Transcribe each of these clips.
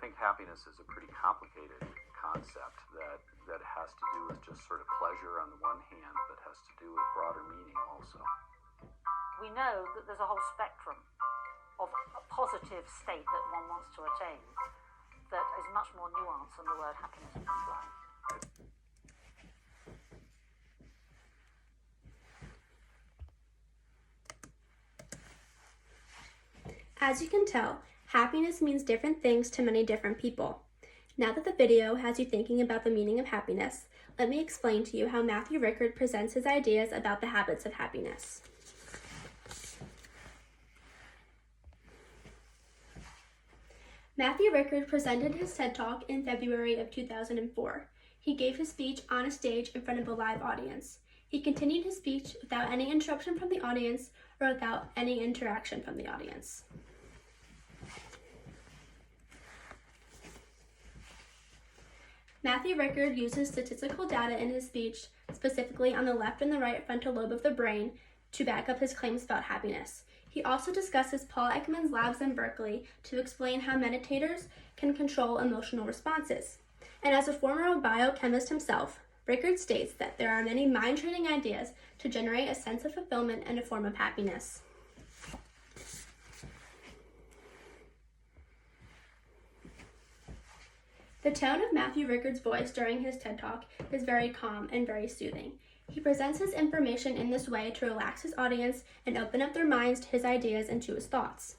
think happiness is a pretty complicated concept that has to do with just sort of pleasure on the one hand, but has to do with broader meaning also. We know that there's a whole spectrum of a positive state that one wants to attain that is much more nuanced than the word happiness implies. As you can tell, happiness means different things to many different people. Now that the video has you thinking about the meaning of happiness, let me explain to you how Matthew Rickard presents his ideas about the habits of happiness. Matthew Rickard presented his TED Talk in February of 2004. He gave his speech on a stage in front of a live audience. He continued his speech without any interruption from the audience or without any interaction from the audience. Matthew Rickard uses statistical data in his speech, specifically on the left and the right frontal lobe of the brain, to back up his claims about happiness. He also discusses Paul Ekman's labs in Berkeley to explain how meditators can control emotional responses. And as a former biochemist himself, Rickard states that there are many mind-training ideas to generate a sense of fulfillment and a form of happiness. The tone of Matthew Rickard's voice during his TED Talk is very calm and very soothing. He presents his information in this way to relax his audience and open up their minds to his ideas and to his thoughts.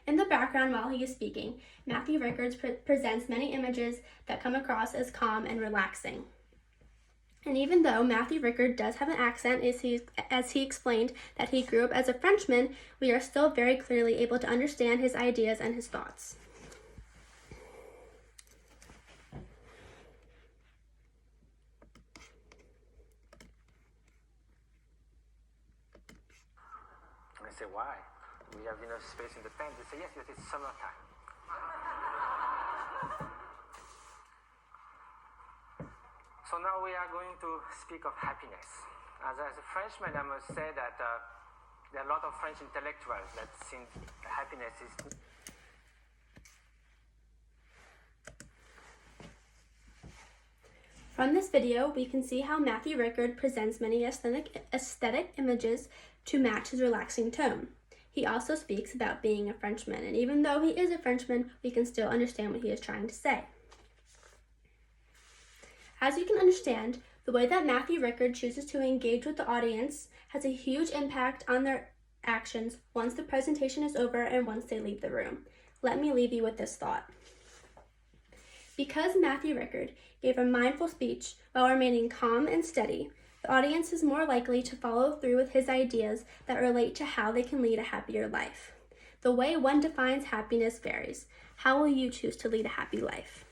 In the background while he is speaking, Matthew Rickard presents many images that come across as calm and relaxing. And even though Matthew Rickard does have an accent, as he explained that he grew up as a Frenchman, we are still very clearly able to understand his ideas and his thoughts. I say, why? We have enough space in the tent. They say, yes, it's summertime. So now we are going to speak of happiness. As a Frenchman, I must say that there are a lot of French intellectuals that think happiness is... From this video, we can see how Matthew Rickard presents many aesthetic images to match his relaxing tone. He also speaks about being a Frenchman, and even though he is a Frenchman, we can still understand what he is trying to say. As you can understand, the way that Matthew Rickard chooses to engage with the audience has a huge impact on their actions once the presentation is over and once they leave the room. Let me leave you with this thought. Because Matthew Rickard gave a mindful speech while remaining calm and steady, the audience is more likely to follow through with his ideas that relate to how they can lead a happier life. The way one defines happiness varies. How will you choose to lead a happy life?